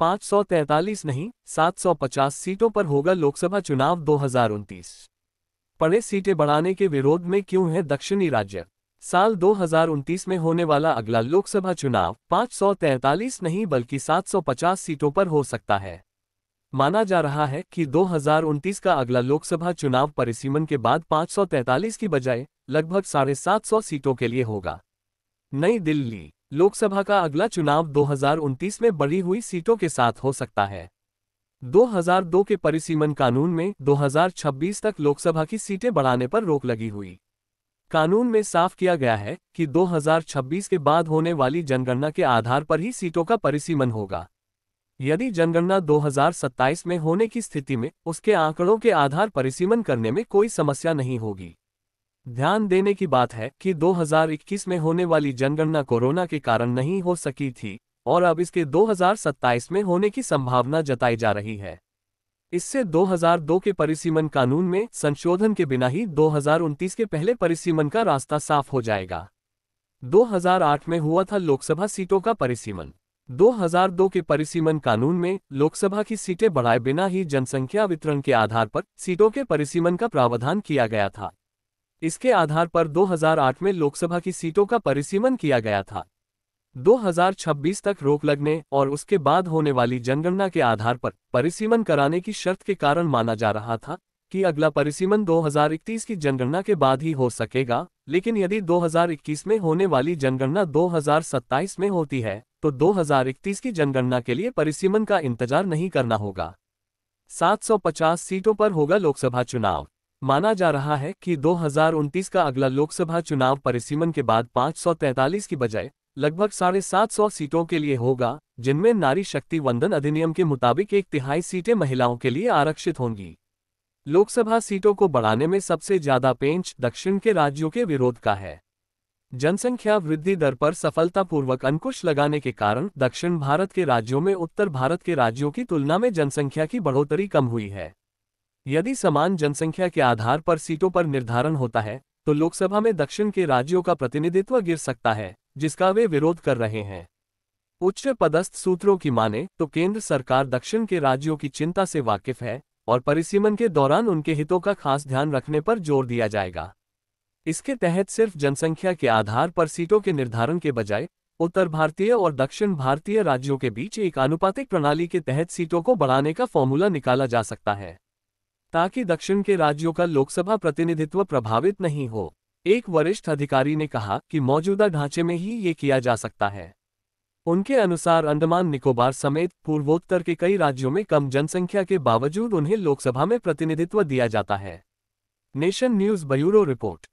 543 नहीं 750 सीटों पर होगा लोकसभा चुनाव 2029। पड़े सीटें बढ़ाने के विरोध में क्यों है दक्षिणी राज्य। साल 2029 में होने वाला अगला लोकसभा चुनाव 543 नहीं बल्कि 750 सीटों पर हो सकता है। माना जा रहा है कि 2029 का अगला लोकसभा चुनाव परिसीमन के बाद 543 की बजाय लगभग 750 सीटों के लिए होगा। नई दिल्ली। लोकसभा का अगला चुनाव 2029 में बढ़ी हुई सीटों के साथ हो सकता है। 2002 के परिसीमन कानून में 2026 तक लोकसभा की सीटें बढ़ाने पर रोक लगी हुई। कानून में साफ किया गया है कि 2026 के बाद होने वाली जनगणना के आधार पर ही सीटों का परिसीमन होगा। यदि जनगणना 2027 में होने की स्थिति में उसके आंकड़ों के आधार परिसीमन करने में कोई समस्या नहीं होगी। ध्यान देने की बात है कि 2021 में होने वाली जनगणना कोरोना के कारण नहीं हो सकी थी और अब इसके 2027 में होने की संभावना जताई जा रही है। इससे 2002 के परिसीमन कानून में संशोधन के बिना ही 2029 के पहले परिसीमन का रास्ता साफ हो जाएगा। 2008 में हुआ था लोकसभा सीटों का परिसीमन। 2002 के परिसीमन कानून में लोकसभा की सीटें बढ़ाए बिना ही जनसंख्या वितरण के आधार पर सीटों के परिसीमन का प्रावधान किया गया था। इसके आधार पर 2008 में लोकसभा की सीटों का परिसीमन किया गया था। 2026 तक रोक लगने और उसके बाद होने वाली जनगणना के आधार पर परिसीमन कराने की शर्त के कारण माना जा रहा था कि अगला परिसीमन 2031 की जनगणना के बाद ही हो सकेगा, लेकिन यदि 2021 में होने वाली जनगणना 2027 में होती है तो 2031 की जनगणना के लिए परिसीमन का इंतजार नहीं करना होगा। 750 सीटों पर होगा लोकसभा चुनाव। माना जा रहा है कि 2029 का अगला लोकसभा चुनाव परिसीमन के बाद 543 की बजाय लगभग 750 सीटों के लिए होगा, जिनमें नारी शक्ति वंदन अधिनियम के मुताबिक 1/3 सीटें महिलाओं के लिए आरक्षित होंगी। लोकसभा सीटों को बढ़ाने में सबसे ज्यादा पेंच दक्षिण के राज्यों के विरोध का है। जनसंख्या वृद्धि दर पर सफलतापूर्वक अंकुश लगाने के कारण दक्षिण भारत के राज्यों में उत्तर भारत के राज्यों की तुलना में जनसंख्या की बढ़ोतरी कम हुई है। यदि समान जनसंख्या के आधार पर सीटों पर निर्धारण होता है तो लोकसभा में दक्षिण के राज्यों का प्रतिनिधित्व गिर सकता है, जिसका वे विरोध कर रहे हैं। उच्च पदस्थ सूत्रों की माने तो केंद्र सरकार दक्षिण के राज्यों की चिंता से वाकिफ है और परिसीमन के दौरान उनके हितों का खास ध्यान रखने पर जोर दिया जाएगा। इसके तहत सिर्फ जनसंख्या के आधार पर सीटों के निर्धारण के बजाय उत्तर भारतीय और दक्षिण भारतीय राज्यों के बीच एक आनुपातिक प्रणाली के तहत सीटों को बढ़ाने का फॉर्मूला निकाला जा सकता है, ताकि दक्षिण के राज्यों का लोकसभा प्रतिनिधित्व प्रभावित नहीं हो। एक वरिष्ठ अधिकारी ने कहा कि मौजूदा ढांचे में ही ये किया जा सकता है। उनके अनुसार अंडमान निकोबार समेत पूर्वोत्तर के कई राज्यों में कम जनसंख्या के बावजूद उन्हें लोकसभा में प्रतिनिधित्व दिया जाता है। Nation news bureau report.